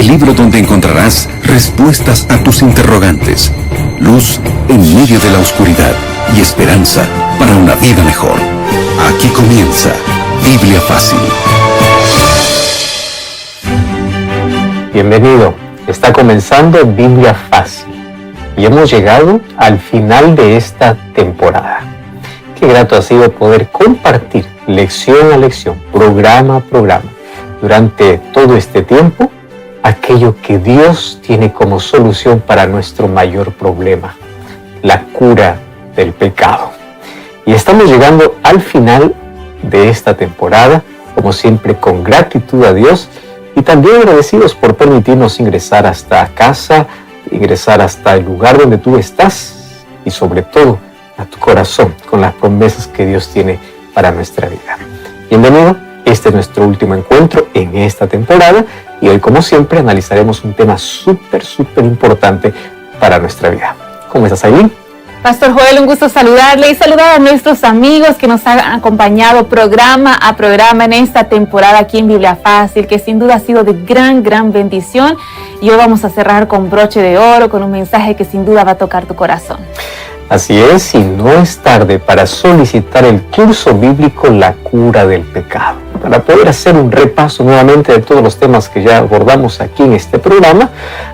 el libro donde encontrarás respuestas a tus interrogantes, luz en medio de la oscuridad y esperanza para una vida mejor. Aquí comienza Biblia Fácil. Bienvenido, está comenzando Biblia Fácil y hemos llegado al final de esta temporada. Qué grato ha sido poder compartir lección a lección, programa a programa, durante todo este tiempo, aquello que Dios tiene como solución para nuestro mayor problema, la cura del pecado. Y estamos llegando al final de esta temporada, como siempre con gratitud a Dios y también agradecidos por permitirnos ingresar hasta casa, ingresar hasta el lugar donde tú estás y sobre todo a tu corazón con las promesas que Dios tiene para nuestra vida. Bienvenido, este es nuestro último encuentro en esta temporada y hoy, como siempre, analizaremos un tema súper importante para nuestra vida. ¿Cómo estás, Aileen? Pastor Joel, un gusto saludarle y saludar a nuestros amigos que nos han acompañado programa a programa en esta temporada aquí en Biblia Fácil, que sin duda ha sido de gran bendición. Y hoy vamos a cerrar con broche de oro, con un mensaje que sin duda va a tocar tu corazón. Así es, y no es tarde para solicitar el curso bíblico La Cura del Pecado, para poder hacer un repaso nuevamente de todos los temas que ya abordamos aquí en este programa,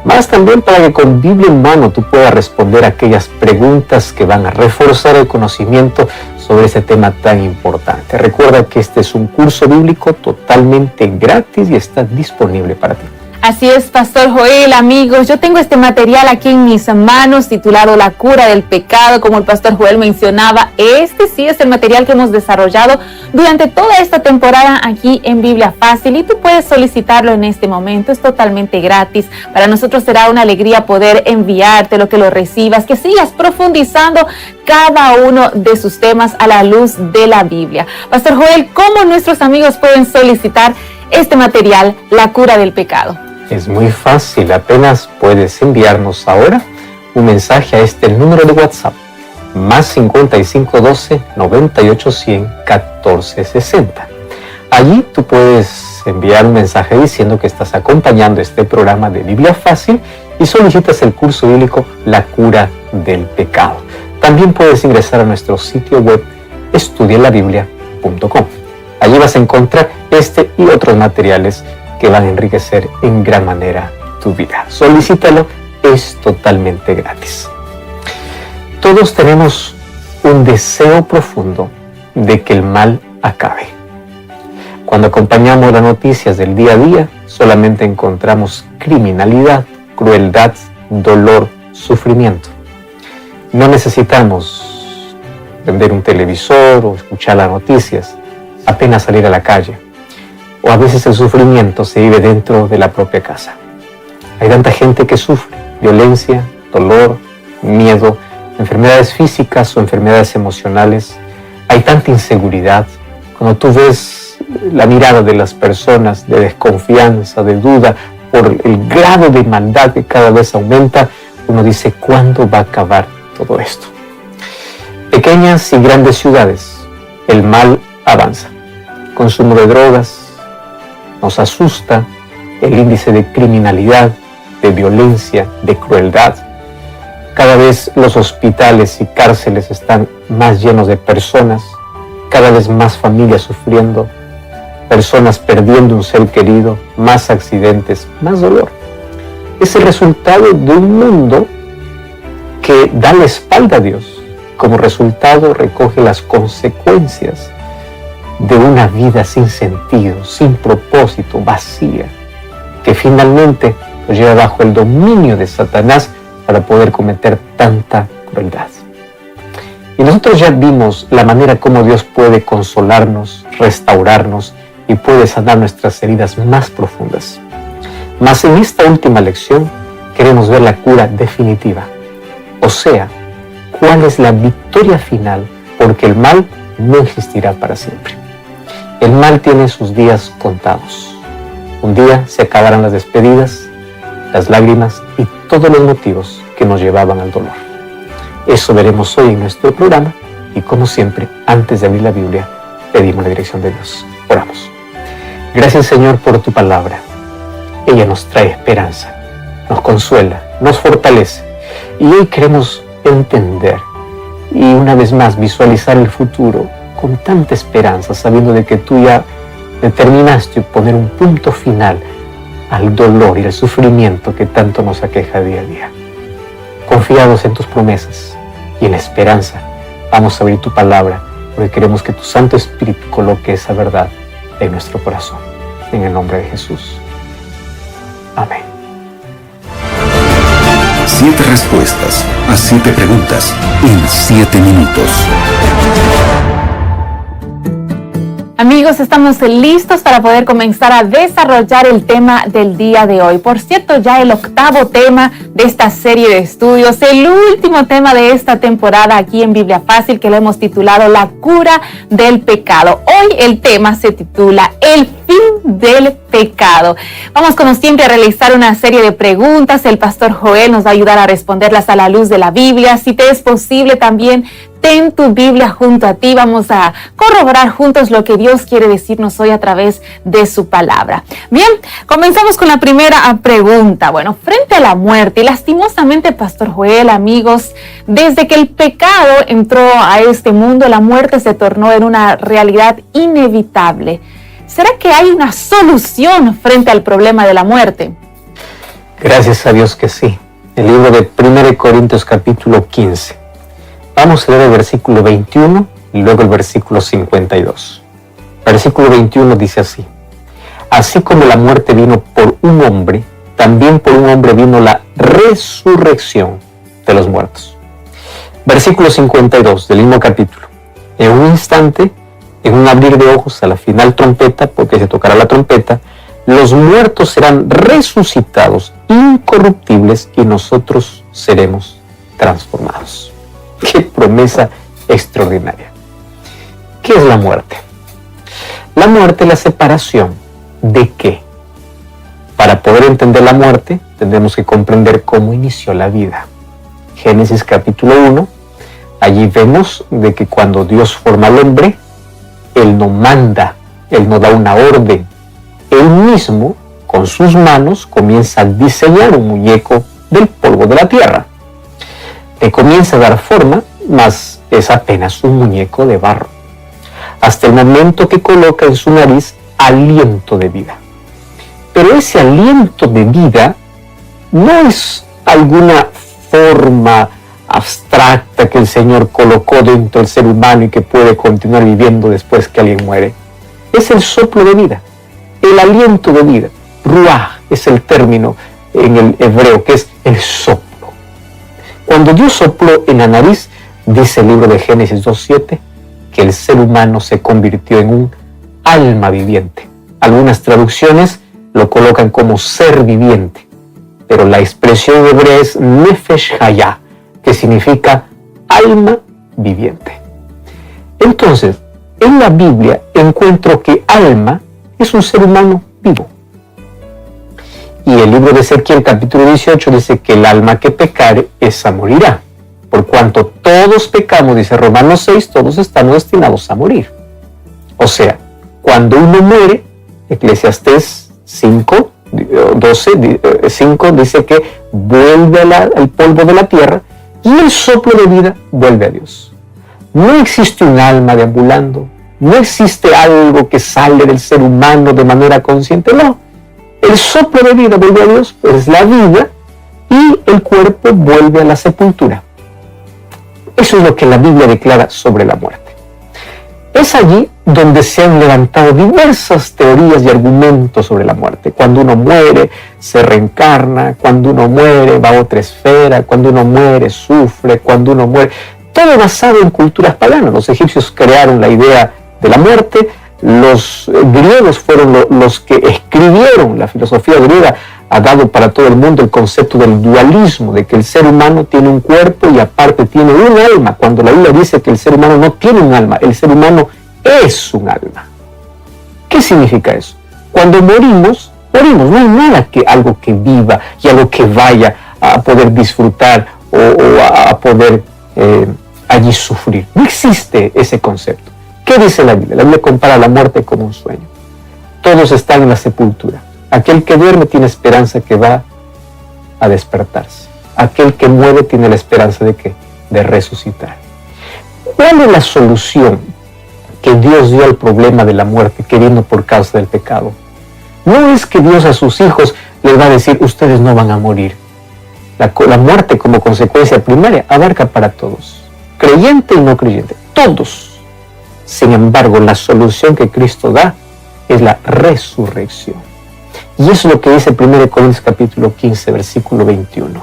más también para que con Biblia en mano tú puedas responder a aquellas preguntas que van a reforzar el conocimiento sobre ese tema tan importante. Recuerda que este es un curso bíblico totalmente gratis y está disponible para ti. Así es, Pastor Joel, amigos, yo tengo este material aquí en mis manos titulado La Cura del Pecado, como el Pastor Joel mencionaba. Este sí es el material que hemos desarrollado durante toda esta temporada aquí en Biblia Fácil y tú puedes solicitarlo en este momento, es totalmente gratis. Para nosotros será una alegría poder enviarte lo que lo recibas, que sigas profundizando cada uno de sus temas a la luz de la Biblia. Pastor Joel, ¿cómo nuestros amigos pueden solicitar este material, La Cura del Pecado? Es muy fácil, apenas puedes enviarnos ahora un mensaje a el número de WhatsApp, más 5512 9810 1460. Allí tú puedes enviar un mensaje diciendo que estás acompañando este programa de Biblia Fácil y solicitas el curso bíblico La Cura del Pecado. También puedes ingresar a nuestro sitio web estudialabiblia.com. Allí vas a encontrar este y otros materiales que van a enriquecer en gran manera tu vida. Solicítalo, es totalmente gratis. Todos tenemos un deseo profundo de que el mal acabe. Cuando acompañamos las noticias del día a día, solamente encontramos criminalidad, crueldad, dolor, sufrimiento. No necesitamos prender un televisor o escuchar las noticias, apenas salir a la calle. O a veces el sufrimiento se vive dentro de la propia casa. Hay tanta gente que sufre violencia, dolor, miedo, enfermedades físicas o enfermedades emocionales. Hay tanta inseguridad. Cuando tú ves la mirada de las personas de desconfianza, de duda, por el grado de maldad que cada vez aumenta, uno dice, ¿cuándo va a acabar todo esto? Pequeñas y grandes ciudades, el mal avanza. Consumo de drogas, nos asusta el índice de criminalidad, de violencia, de crueldad. Cada vez los hospitales y cárceles están más llenos de personas, cada vez más familias sufriendo, personas perdiendo un ser querido, más accidentes, más dolor. Es el resultado de un mundo que da la espalda a Dios. Como resultado recoge las consecuencias de una vida sin sentido, sin propósito, vacía, que finalmente nos lleva bajo el dominio de Satanás para poder cometer tanta crueldad. Y nosotros ya vimos la manera como Dios puede consolarnos, restaurarnos y puede sanar nuestras heridas más profundas. Mas en esta última lección queremos ver la cura definitiva, o sea, cuál es la victoria final, porque el mal no existirá para siempre. El mal tiene sus días contados. Un día se acabarán las despedidas, las lágrimas y todos los motivos que nos llevaban al dolor. Eso veremos hoy en nuestro programa y, como siempre, antes de abrir la Biblia, pedimos la dirección de Dios. Oramos. Gracias, Señor, por tu palabra. ella nos trae esperanza, nos consuela, nos fortalece. Y hoy queremos entender y una vez más visualizar el futuro con tanta esperanza, sabiendo de que tú ya determinaste poner un punto final al dolor y al sufrimiento que tanto nos aqueja día a día. Confiados en tus promesas y en la esperanza, vamos a abrir tu palabra, porque queremos que tu Santo Espíritu coloque esa verdad en nuestro corazón. En el nombre de Jesús. Amén. 7 respuestas a 7 preguntas en 7 minutos. Amigos, estamos listos para poder comenzar a desarrollar el tema del día de hoy. Por cierto, ya el 8º tema de esta serie de estudios, el último tema de esta temporada aquí en Biblia Fácil, que lo hemos titulado La cura del pecado. Hoy el tema se titula El fin del pecado. Vamos, como siempre, a realizar una serie de preguntas. El pastor Joel nos va a ayudar a responderlas a la luz de la Biblia. Si te es posible, también ten tu Biblia junto a ti. Vamos a corroborar juntos lo que Dios quiere decirnos hoy a través de su palabra. Bien, comenzamos con la primera pregunta. Bueno, frente a la muerte, y lastimosamente, pastor Joel, amigos, desde que el pecado entró a este mundo, la muerte se tornó en una realidad inevitable. ¿Será que hay una solución frente al problema de la muerte? Gracias a Dios que sí. El libro de 1 Corintios capítulo 15. Vamos a leer el versículo 21 y luego el versículo 52. Versículo 21 dice así: Así como la muerte vino por un hombre, también por un hombre vino la resurrección de los muertos. Versículo 52 del mismo capítulo. En un instante, en un abrir de ojos, a la final trompeta, porque se tocará la trompeta, los muertos serán resucitados, incorruptibles, y nosotros seremos transformados. ¡Qué promesa extraordinaria! ¿Qué es la muerte? La muerte es la separación ¿de qué? Para poder entender la muerte, tendremos que comprender cómo inició la vida. Génesis capítulo 1, allí vemos de que cuando Dios forma al hombre, Él no manda, Él no da una orden. Él mismo, con sus manos, comienza a diseñar un muñeco del polvo de la tierra. Le comienza a dar forma, mas es apenas un muñeco de barro, hasta el momento que coloca en su nariz aliento de vida. Pero ese aliento de vida no es alguna forma abstracta que el Señor colocó dentro del ser humano y que puede continuar viviendo después que alguien muere. Es el soplo de vida, el aliento de vida. Ruach es el término en el hebreo, que es el soplo. Cuando Dios sopló en la nariz, dice el libro de Génesis 2:7, que el ser humano se convirtió en un alma viviente. Algunas traducciones lo colocan como ser viviente, pero la expresión hebrea es nefesh hayah, que significa alma viviente. Entonces, en la Biblia encuentro que alma es un ser humano vivo. Y el libro de Ezequiel capítulo 18 dice que el alma que pecare, esa morirá. Por cuanto todos pecamos, dice Romanos 6, todos estamos destinados a morir. O sea, cuando uno muere, Eclesiastés 5 dice que vuelve al polvo de la tierra y el soplo de vida vuelve a Dios. No existe un alma deambulando, no existe algo que sale del ser humano de manera consciente, no. El soplo de vida vuelve a Dios, pues la vida, y el cuerpo vuelve a la sepultura. Eso es lo que la Biblia declara sobre la muerte. Es allí donde se han levantado diversas teorías y argumentos sobre la muerte. Cuando uno muere, se reencarna. Cuando uno muere, va a otra esfera. Cuando uno muere, sufre. Cuando uno muere, todo basado en culturas paganas. Los egipcios crearon la idea de la muerte. Los griegos fueron los que escribieron. La filosofía griega ha dado para todo el mundo el concepto del dualismo, de que el ser humano tiene un cuerpo y aparte tiene un alma, cuando la Biblia dice que el ser humano no tiene un alma, el ser humano es un alma. ¿Qué significa eso? Cuando morimos, no hay nada algo que viva y algo que vaya a poder disfrutar o a poder allí sufrir. No existe ese concepto. ¿Qué dice la Biblia? La Biblia compara la muerte como un sueño. Todos están en la sepultura. Aquel que duerme tiene esperanza que va a despertarse. Aquel que muere tiene la esperanza de ¿qué? De resucitar. ¿Cuál es la solución que Dios dio al problema de la muerte que vino por causa del pecado? No es que Dios a sus hijos les va a decir, ustedes no van a morir. La muerte como consecuencia primaria abarca para todos, creyente y no creyente, todos. Sin embargo, la solución que Cristo da es la resurrección. Y eso es lo que dice 1 Corintios capítulo 15, versículo 21.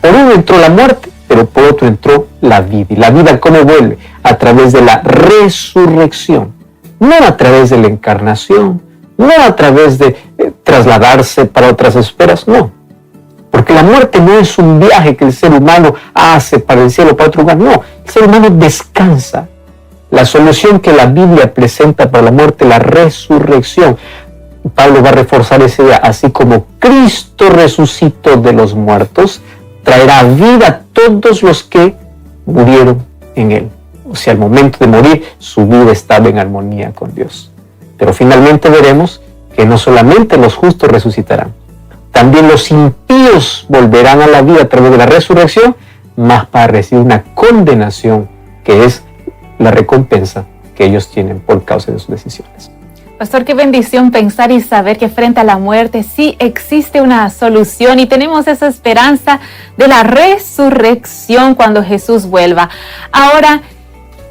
Por uno entró la muerte, pero por otro entró la vida. ¿Y la vida cómo vuelve? A través de la resurrección. No a través de la encarnación, no a través de trasladarse para otras esferas, no. Porque la muerte no es un viaje que el ser humano hace para el cielo, para otro lugar, no. El ser humano descansa. La solución que la Biblia presenta para la muerte es la resurrección. Pablo va a reforzar esa idea, así como Cristo resucitó de los muertos, traerá vida a todos los que murieron en él. O sea, al momento de morir, su vida estaba en armonía con Dios. Pero finalmente veremos que no solamente los justos resucitarán, también los impíos volverán a la vida a través de la resurrección, más para recibir una condenación que es la recompensa que ellos tienen por causa de sus decisiones. Pastor, qué bendición pensar y saber que frente a la muerte sí existe una solución y tenemos esa esperanza de la resurrección cuando Jesús vuelva. Ahora,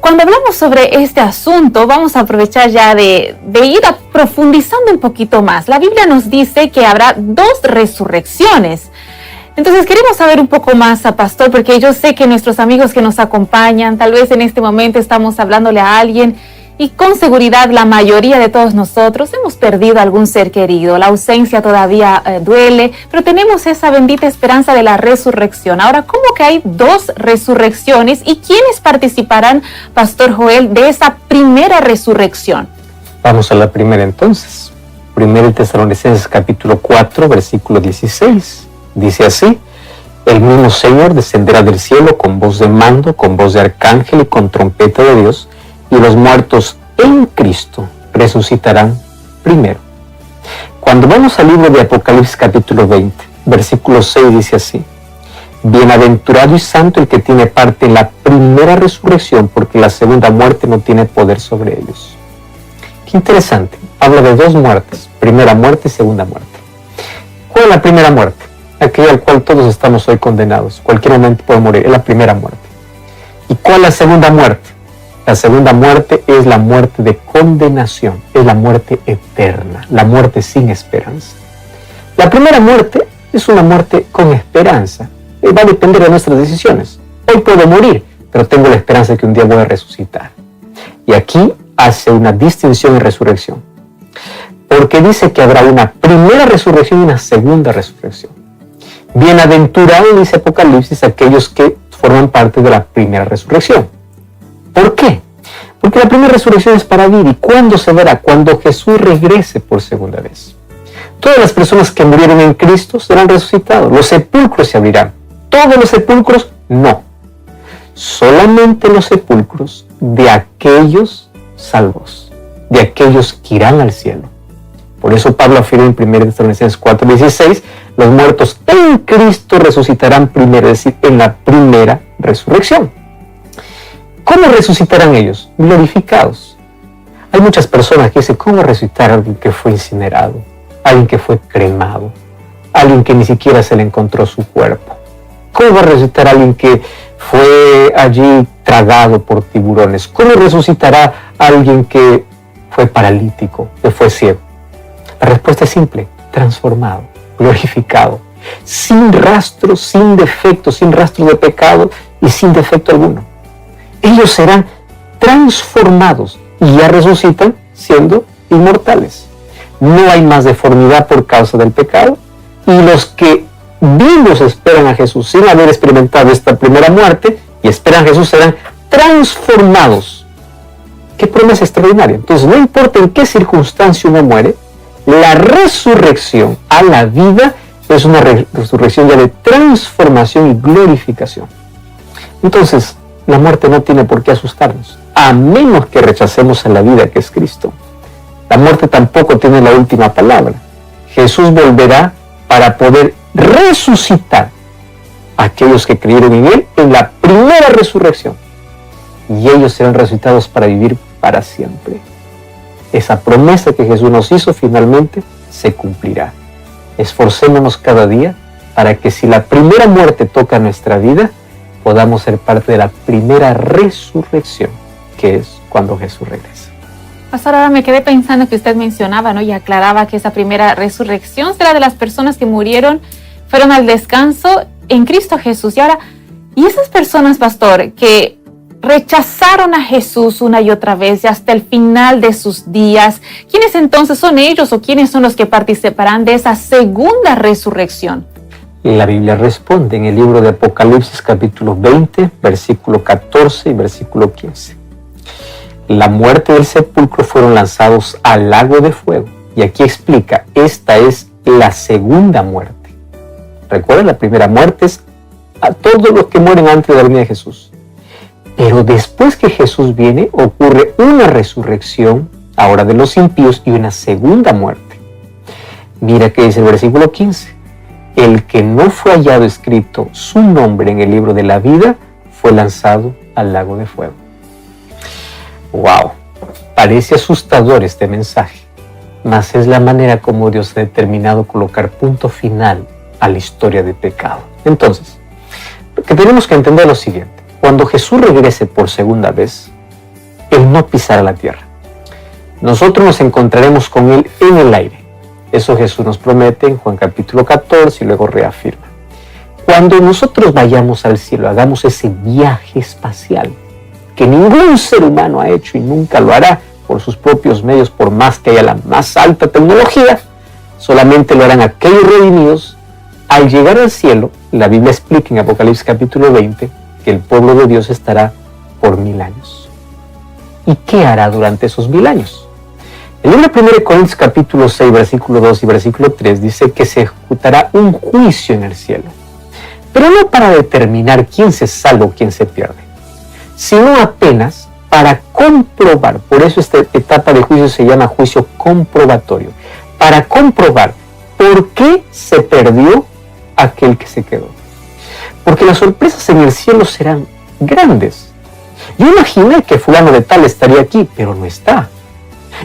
cuando hablamos sobre este asunto, vamos a aprovechar ya de ir profundizando un poquito más. La Biblia nos dice que habrá 2 resurrecciones. Entonces queremos saber un poco más, Pastor, porque yo sé que nuestros amigos que nos acompañan, tal vez en este momento estamos hablándole a alguien y con seguridad la mayoría de todos nosotros hemos perdido algún ser querido. La ausencia todavía duele, pero tenemos esa bendita esperanza de la resurrección. Ahora, ¿cómo que hay 2 resurrecciones y quiénes participarán, Pastor Joel, de esa primera resurrección? Vamos a la primera entonces. 1 Tesalonicenses capítulo 4, versículo 16. Dice así: el mismo Señor descenderá del cielo con voz de mando, con voz de arcángel y con trompeta de Dios, y los muertos en Cristo resucitarán primero. Cuando vamos al libro de Apocalipsis capítulo 20, versículo 6 dice así: bienaventurado y santo el que tiene parte en la primera resurrección, porque la segunda muerte no tiene poder sobre ellos. Qué interesante, habla de 2 muertes, primera muerte y segunda muerte. ¿Cuál es la primera muerte? Aquella al cual todos estamos hoy condenados, cualquier momento puede morir, es la primera muerte. ¿Y cuál es la segunda muerte? La segunda muerte es la muerte de condenación, es la muerte eterna, la muerte sin esperanza. La primera muerte es una muerte con esperanza, va a depender de nuestras decisiones. Hoy puedo morir, pero tengo la esperanza de que un día voy a resucitar. Y aquí hace una distinción en resurrección, porque dice que habrá una primera resurrección y una segunda resurrección. Bienaventurados, dice Apocalipsis, aquellos que forman parte de la primera resurrección. ¿Por qué? Porque la primera resurrección es para vida. ¿Y cuándo se verá? Cuando Jesús regrese por segunda vez. Todas las personas que murieron en Cristo serán resucitados. Los sepulcros se abrirán. ¿Todos los sepulcros? No. Solamente los sepulcros de aquellos salvos, de aquellos que irán al cielo. Por eso Pablo afirma en 1 Tesalonicenses 4:16, los muertos en Cristo resucitarán primero, es decir, en la primera resurrección. ¿Cómo resucitarán ellos? Glorificados. Hay muchas personas que dicen, ¿cómo resucitar a alguien que fue incinerado? Alguien que fue cremado, alguien que ni siquiera se le encontró su cuerpo. ¿Cómo va a resucitar a alguien que fue allí tragado por tiburones? ¿Cómo resucitará a alguien que fue paralítico, que fue ciego? La respuesta es simple: transformado, glorificado, sin rastro, sin defecto, sin rastro de pecado y sin defecto alguno. Ellos serán transformados y ya resucitan siendo inmortales. No hay más deformidad por causa del pecado, y los que vivos esperan a Jesús sin haber experimentado esta primera muerte y esperan a Jesús serán transformados. ¡Qué promesa extraordinaria! Entonces, no importa en qué circunstancia uno muere, la resurrección a la vida es una resurrección ya de transformación y glorificación. Entonces, la muerte no tiene por qué asustarnos, a menos que rechacemos a la vida que es Cristo. La muerte tampoco tiene la última palabra. Jesús volverá para poder resucitar a aquellos que creyeron en Él en la primera resurrección. Y ellos serán resucitados para vivir para siempre. Esa promesa que Jesús nos hizo finalmente se cumplirá. Esforcémonos cada día para que si la primera muerte toca nuestra vida, podamos ser parte de la primera resurrección, que es cuando Jesús regresa. Pastor, ahora me quedé pensando que usted mencionaba, ¿no? Y aclaraba que esa primera resurrección será de las personas que murieron, fueron al descanso en Cristo Jesús. Y ahora, ¿y esas personas, pastor, que rechazaron a Jesús una y otra vez y hasta el final de sus días, quiénes entonces son ellos o quiénes son los que participarán de esa segunda resurrección? La Biblia responde en el libro de Apocalipsis capítulo 20, versículo 14 y versículo 15. La muerte y el sepulcro fueron lanzados al lago de fuego. Y aquí explica, esta es la segunda muerte. Recuerda, la primera muerte es a todos los que mueren antes de la venida de Jesús. Pero después que Jesús viene, ocurre una resurrección, ahora de los impíos, y una segunda muerte. Mira que dice el versículo 15. El que no fue hallado escrito su nombre en el libro de la vida, fue lanzado al lago de fuego. ¡Wow! Parece asustador este mensaje, mas es la manera como Dios ha determinado colocar punto final a la historia de pecado. Entonces, lo que tenemos que entender es lo siguiente. Cuando Jesús regrese por segunda vez, Él no pisará la tierra. Nosotros nos encontraremos con Él en el aire. Eso Jesús nos promete en Juan capítulo 14 y luego reafirma. Cuando nosotros vayamos al cielo, hagamos ese viaje espacial que ningún ser humano ha hecho y nunca lo hará por sus propios medios, por más que haya la más alta tecnología, solamente lo harán aquellos redimidos. Al llegar al cielo, la Biblia explica en Apocalipsis capítulo 20 que el pueblo de Dios estará por 1000 años. ¿Y qué hará durante esos 1000 años? El libro de 1 Corintios capítulo 6, versículo 2 y versículo 3 dice que se ejecutará un juicio en el cielo, pero no para determinar quién se salva o quién se pierde, sino apenas para comprobar. Por eso esta etapa de juicio se llama juicio comprobatorio, para comprobar por qué se perdió aquel que se quedó. Porque las sorpresas en el cielo serán grandes. Yo imaginé que fulano de tal estaría aquí, pero no está.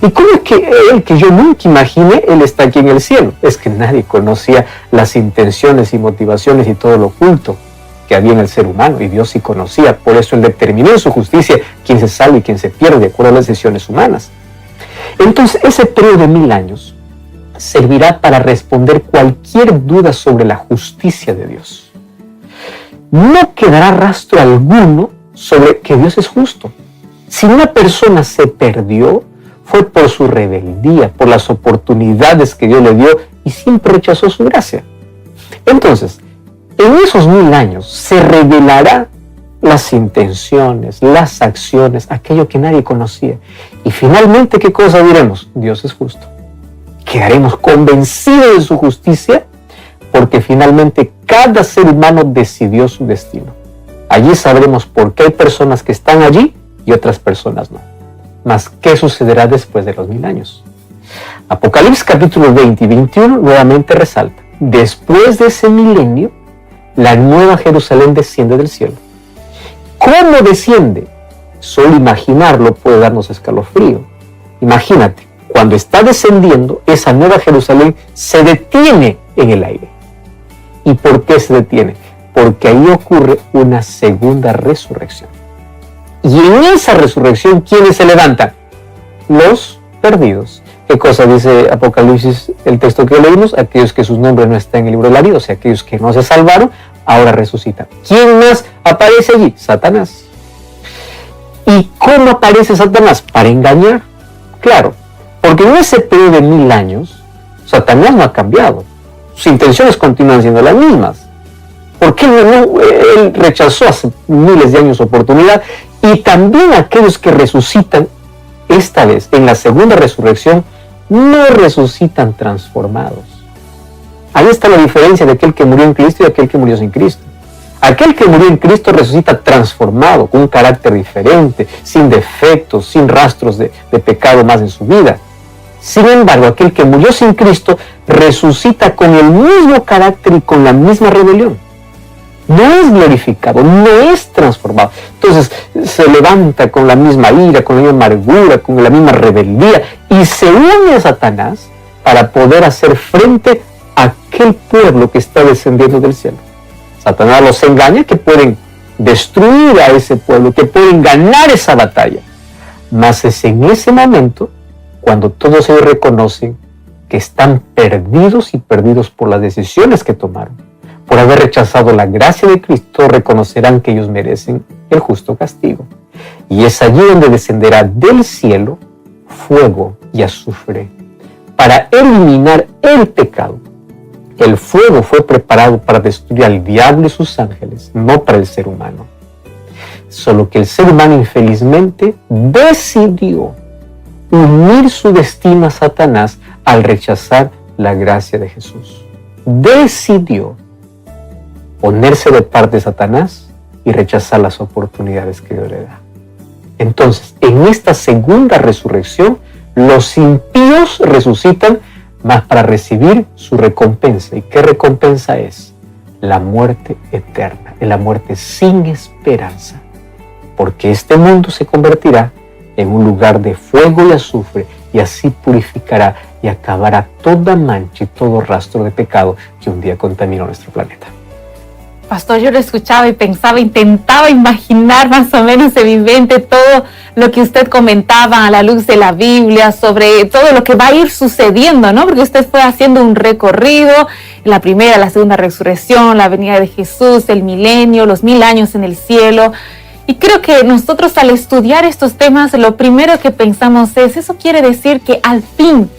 ¿Y cómo es que él, que yo nunca imaginé, él está aquí en el cielo? Es que nadie conocía las intenciones y motivaciones y todo lo oculto que había en el ser humano, y Dios sí conocía. Por eso Él determinó en su justicia quién se salva y quién se pierde, de acuerdo a las decisiones humanas. Entonces, ese periodo de 1000 años servirá para responder cualquier duda sobre la justicia de Dios. No quedará rastro alguno sobre que Dios es justo. Si una persona se perdió, fue por su rebeldía, por las oportunidades que Dios le dio y siempre rechazó su gracia. Entonces, en esos 1000 años se revelará las intenciones, las acciones, aquello que nadie conocía. Y finalmente, ¿qué cosa diremos? Dios es justo. Quedaremos convencidos de su justicia porque finalmente cada ser humano decidió su destino. Allí sabremos por qué hay personas que están allí y otras personas no. Mas, ¿qué sucederá después de los 1000 años? Apocalipsis capítulo 20 y 21 nuevamente resalta. Después de ese milenio, la nueva Jerusalén desciende del cielo. ¿Cómo desciende? Solo imaginarlo puede darnos escalofrío. Imagínate, cuando está descendiendo, esa nueva Jerusalén se detiene en el aire. ¿Y por qué se detiene? Porque ahí ocurre una segunda resurrección. Y en esa resurrección, ¿quiénes se levantan? Los perdidos. ¿Qué cosa dice Apocalipsis, el texto que leímos? Aquellos que sus nombres no están en el libro de la vida, o sea, aquellos que no se salvaron, ahora resucitan. ¿Quién más aparece allí? Satanás. ¿Y cómo aparece Satanás? Para engañar. Claro, porque en ese periodo de 1000 años, Satanás no ha cambiado. Sus intenciones continúan siendo las mismas. Porque él rechazó hace miles de años oportunidad. Y también aquellos que resucitan, esta vez, en la segunda resurrección, no resucitan transformados. Ahí está la diferencia de aquel que murió en Cristo y aquel que murió sin Cristo. Aquel que murió en Cristo resucita transformado, con un carácter diferente, sin defectos, sin rastros de pecado más en su vida. Sin embargo, aquel que murió sin Cristo resucita con el mismo carácter y con la misma rebelión. No es glorificado, no es transformado. Entonces se levanta con la misma ira, con la misma amargura, con la misma rebeldía y se une a Satanás para poder hacer frente a aquel pueblo que está descendiendo del cielo. Satanás los engaña que pueden destruir a ese pueblo, que pueden ganar esa batalla. Mas es en ese momento cuando todos ellos reconocen que están perdidos y perdidos por las decisiones que tomaron. Por haber rechazado la gracia de Cristo, reconocerán que ellos merecen el justo castigo. Y es allí donde descenderá del cielo fuego y azufre para eliminar el pecado. El fuego fue preparado para destruir al diablo y sus ángeles, no para el ser humano. Solo que el ser humano infelizmente decidió unir su destino a Satanás al rechazar la gracia de Jesús. Decidió ponerse de parte de Satanás y rechazar las oportunidades que Dios le da. Entonces, en esta segunda resurrección, los impíos resucitan más para recibir su recompensa. ¿Y qué recompensa es? La muerte eterna, la muerte sin esperanza. Porque este mundo se convertirá en un lugar de fuego y azufre y así purificará y acabará toda mancha y todo rastro de pecado que un día contaminó nuestro planeta. Pastor, yo lo escuchaba y pensaba, intentaba imaginar más o menos en mi mente todo lo que usted comentaba a la luz de la Biblia sobre todo lo que va a ir sucediendo, ¿no? Porque usted fue haciendo un recorrido, la primera, la segunda resurrección, la venida de Jesús, el milenio, los 1000 años en el cielo. Y creo que nosotros al estudiar estos temas, lo primero que pensamos es, eso quiere decir que al fin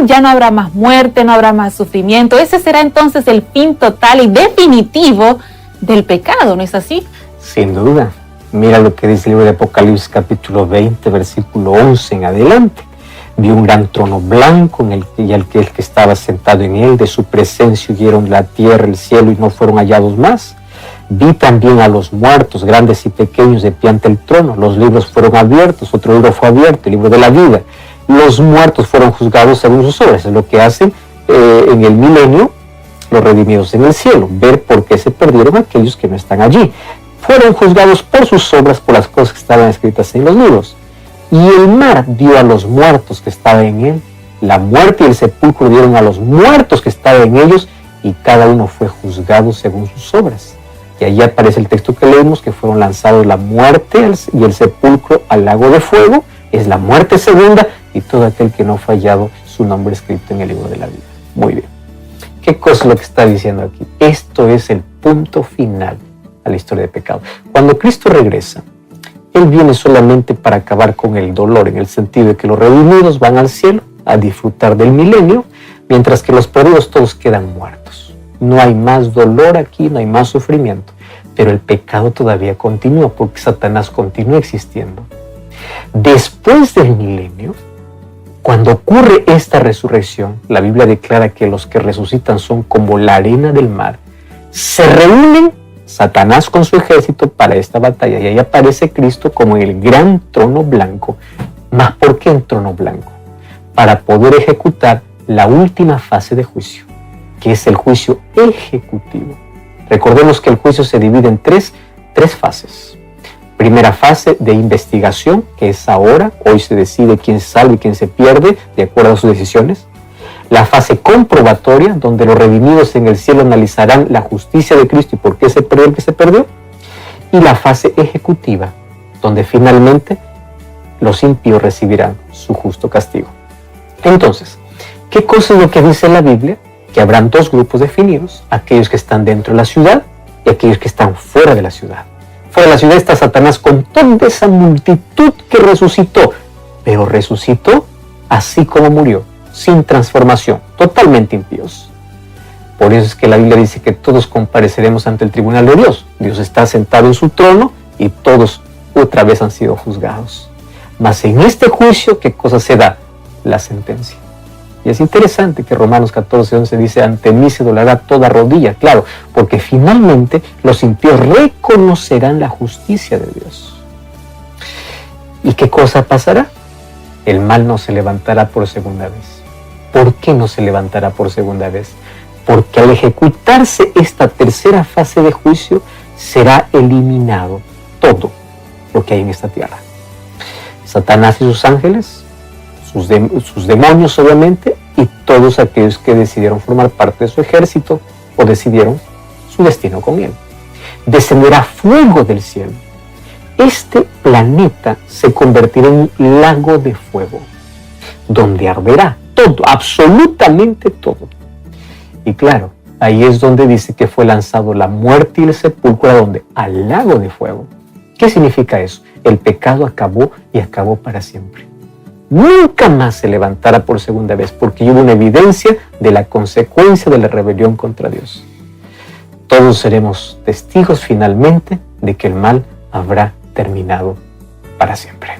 ya no habrá más muerte, no habrá más sufrimiento. Ese será entonces el fin total y definitivo del pecado, ¿no es así? Sin duda. Mira lo que dice el libro de Apocalipsis capítulo 20, versículo 11 en adelante. Vi un gran trono blanco y el que estaba sentado en él, de su presencia huyeron la tierra, el cielo y no fueron hallados más. Vi también a los muertos, grandes y pequeños, de pie ante el trono. Los libros fueron abiertos, otro libro fue abierto, el libro de la vida. Los muertos fueron juzgados según sus obras. Es lo que hacen en el milenio los redimidos en el cielo, ver por qué se perdieron aquellos que no están allí. Fueron juzgados por sus obras, por las cosas que estaban escritas en los libros. Y el mar dio a los muertos que estaban en él. La muerte y el sepulcro dieron a los muertos que estaban en ellos, y cada uno fue juzgado según sus obras. Y allí aparece el texto que leímos, que fueron lanzados la muerte y el sepulcro al lago de fuego. Es la muerte segunda, y todo aquel que no ha fallado su nombre escrito en el libro de la vida. Muy bien. ¿Qué cosa es lo que está diciendo aquí? Esto es el punto final a la historia de pecado. Cuando Cristo regresa, Él viene solamente para acabar con el dolor, en el sentido de que los redimidos van al cielo a disfrutar del milenio, mientras que los perdidos todos quedan muertos. No hay más dolor aquí, no hay más sufrimiento, pero el pecado todavía continúa porque Satanás continúa existiendo. Después del milenio, cuando ocurre esta resurrección, la Biblia declara que los que resucitan son como la arena del mar. Se reúnen Satanás con su ejército para esta batalla y ahí aparece Cristo como el gran trono blanco. ¿Más por qué el trono blanco? Para poder ejecutar la última fase de juicio, que es el juicio ejecutivo. Recordemos que el juicio se divide en tres fases. Primera fase de investigación, que es ahora, hoy se decide quién se salva y quién se pierde, de acuerdo a sus decisiones. La fase comprobatoria, donde los redimidos en el cielo analizarán la justicia de Cristo y por qué se perdió el que se perdió. Y la fase ejecutiva, donde finalmente los impíos recibirán su justo castigo. Entonces, ¿qué cosa es lo que dice la Biblia? Que habrán dos grupos definidos, aquellos que están dentro de la ciudad y aquellos que están fuera de la ciudad. Fuera de la ciudad está Satanás con toda esa multitud que resucitó, pero resucitó así como murió, sin transformación, totalmente impíos. Por eso es que la Biblia dice que todos compareceremos ante el tribunal de Dios. Dios está sentado en su trono y todos otra vez han sido juzgados. Mas en este juicio, ¿qué cosa se da? La sentencia. Y es interesante que Romanos 14:11 dice, ante mí se doblará toda rodilla. Claro, porque finalmente los impíos reconocerán la justicia de Dios. ¿Y qué cosa pasará? el mal no se levantará por segunda vez. ¿Por qué no se levantará por segunda vez? Porque al ejecutarse esta tercera fase de juicio, será eliminado todo lo que hay en esta tierra. Satanás y sus ángeles, sus demonios obviamente, y todos aquellos que decidieron formar parte de su ejército o decidieron su destino con él. Descenderá fuego del cielo. Este planeta se convertirá en un lago de fuego, donde arderá todo, absolutamente todo. Y claro, ahí es donde dice que fue lanzado la muerte y el sepulcro, ¿a dónde? Al lago de fuego. ¿Qué significa eso? El pecado acabó y acabó para siempre. Nunca más se levantará por segunda vez, porque hubo una evidencia de la consecuencia de la rebelión contra Dios. Todos seremos testigos finalmente de que el mal habrá terminado para siempre.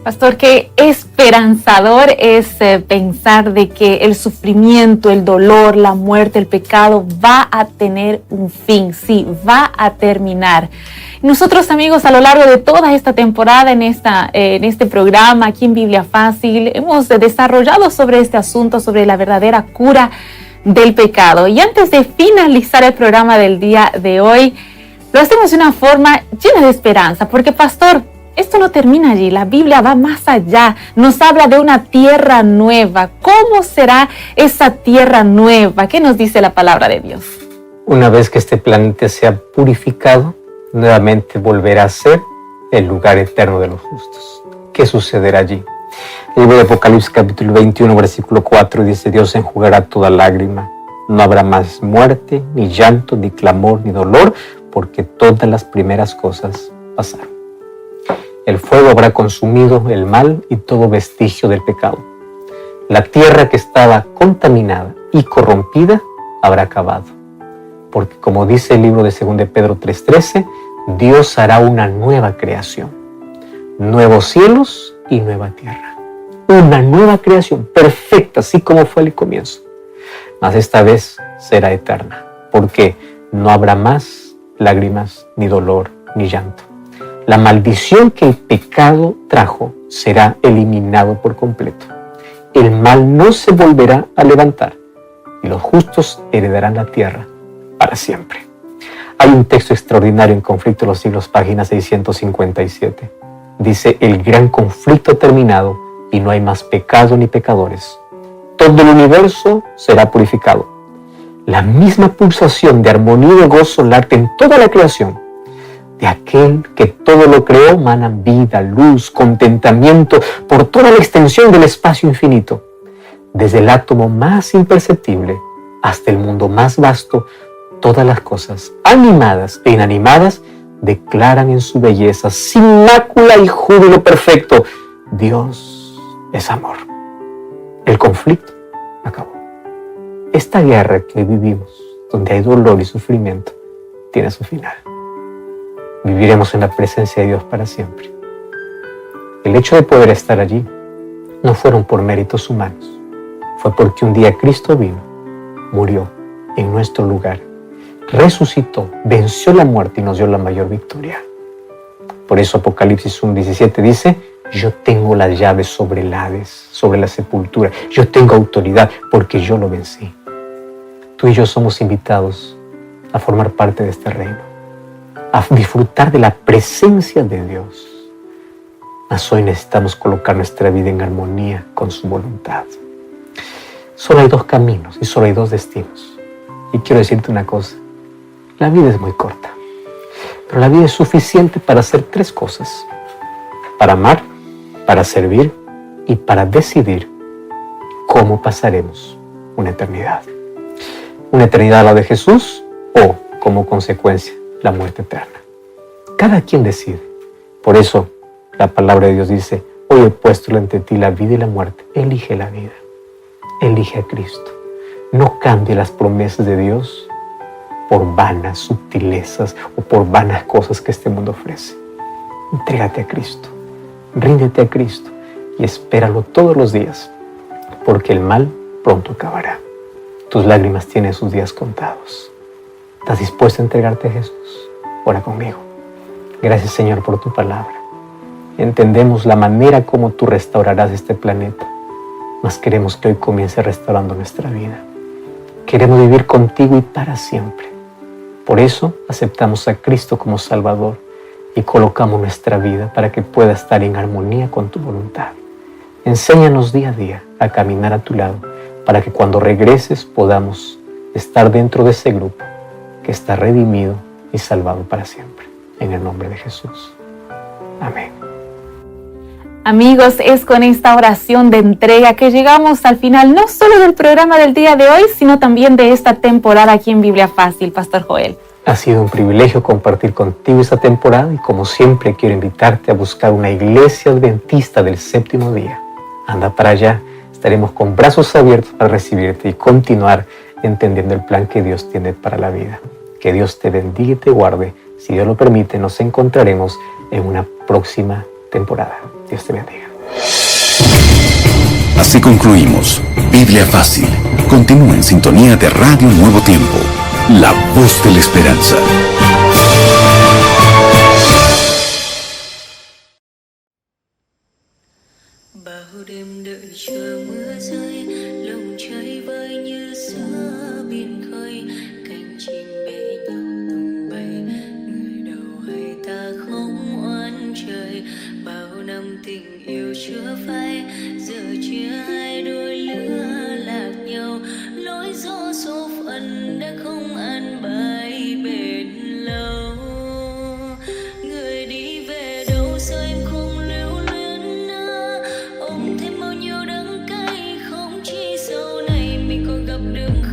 Pastor, qué esperanzador es pensar de que el sufrimiento, el dolor, la muerte, el pecado va a tener un fin, sí, va a terminar. Nosotros, amigos, a lo largo de toda esta temporada en este programa aquí en Biblia Fácil, hemos desarrollado sobre este asunto, sobre la verdadera cura del pecado. Y antes de finalizar el programa del día de hoy, lo hacemos de una forma llena de esperanza, porque, pastor, esto no termina allí, la Biblia va más allá, nos habla de una tierra nueva. ¿Cómo será esa tierra nueva? ¿Qué nos dice la palabra de Dios? Una vez que este planeta sea purificado, nuevamente volverá a ser el lugar eterno de los justos. ¿Qué sucederá allí? El libro de Apocalipsis capítulo 21, versículo 4 dice: Dios enjugará toda lágrima. No habrá más muerte, ni llanto, ni clamor, ni dolor, porque todas las primeras cosas pasaron. El fuego habrá consumido el mal y todo vestigio del pecado. La tierra que estaba contaminada y corrompida habrá acabado. Porque como dice el libro de 2 Pedro 3:13, Dios hará una nueva creación. Nuevos cielos y nueva tierra. Una nueva creación perfecta, así como fue al comienzo. Mas esta vez será eterna. Porque no habrá más lágrimas, ni dolor, ni llanto. La maldición que el pecado trajo será eliminado por completo. El mal no se volverá a levantar y los justos heredarán la tierra para siempre. Hay un texto extraordinario en Conflicto de los Siglos, página 657. Dice: el gran conflicto ha terminado y no hay más pecado ni pecadores. Todo el universo será purificado. La misma pulsación de armonía y de gozo late en toda la creación. De aquel que todo lo creó manan vida, luz, contentamiento por toda la extensión del espacio infinito. Desde el átomo más imperceptible hasta el mundo más vasto, todas las cosas, animadas e inanimadas, declaran en su belleza, sin mácula y júbilo perfecto: Dios es amor. El conflicto acabó. Esta guerra que vivimos, donde hay dolor y sufrimiento, tiene su final. Viviremos en la presencia de Dios para siempre. El hecho de poder estar allí no fueron por méritos humanos. Fue porque un día Cristo vino, murió en nuestro lugar, resucitó, venció la muerte y nos dio la mayor victoria. Por eso Apocalipsis 1:17 dice: yo tengo las llaves sobre el Hades, sobre la sepultura. Yo tengo autoridad porque yo lo vencí. Tú y yo somos invitados a formar parte de este reino, a disfrutar de la presencia de Dios. Mas hoy necesitamos colocar nuestra vida en armonía con su voluntad. Solo hay dos caminos y solo hay dos destinos. Y quiero decirte una cosa: la vida es muy corta, pero la vida es suficiente para hacer tres cosas: para amar, para servir y para decidir cómo pasaremos una eternidad. Una eternidad a la de Jesús o, como consecuencia, la muerte eterna. Cada quien decide. Por eso la palabra de Dios dice: hoy he puesto ante ti la vida y la muerte. Elige la vida. Elige a Cristo. No cambie las promesas de Dios por vanas sutilezas o por vanas cosas que este mundo ofrece. Entrégate a Cristo. Ríndete a Cristo y espéralo todos los días, porque el mal pronto acabará. Tus lágrimas tienen sus días contados. ¿Estás dispuesto a entregarte a Jesús? Ora conmigo. Gracias, Señor, por tu palabra. Entendemos la manera como tú restaurarás este planeta, mas queremos que hoy comience restaurando nuestra vida. Queremos vivir contigo y para siempre. Por eso aceptamos a Cristo como Salvador y colocamos nuestra vida para que pueda estar en armonía con tu voluntad. Enséñanos día a día a caminar a tu lado para que cuando regreses podamos estar dentro de ese grupo que está redimido y salvado para siempre. En el nombre de Jesús. Amén. Amigos, es con esta oración de entrega que llegamos al final no solo del programa del día de hoy, sino también de esta temporada aquí en Biblia Fácil, Pastor Joel. Ha sido un privilegio compartir contigo esta temporada y como siempre quiero invitarte a buscar una iglesia adventista del séptimo día. Anda para allá, estaremos con brazos abiertos para recibirte y continuar entendiendo el plan que Dios tiene para la vida. Que Dios te bendiga y te guarde. Si Dios lo permite, nos encontraremos en una próxima temporada. Dios te bendiga. Así concluimos Biblia Fácil. Continúa en sintonía de Radio Nuevo Tiempo, la voz de la esperanza. Bao đêm đợi chờ mưa rơi, lòng trời vơi như giữa biển khơi, cánh chim bé nhau tung bay, người đầu hay ta không oán trời. Bao năm tình yêu chưa phai, giờ chia hai đôi lứa lạc nhau, nỗi gió số phận đã không an bài bền lâu. Người đi về đâu sao em không lưu luyến nữa, ôm thêm bao nhiêu đắng cay, không chỉ sau này mình còn gặp được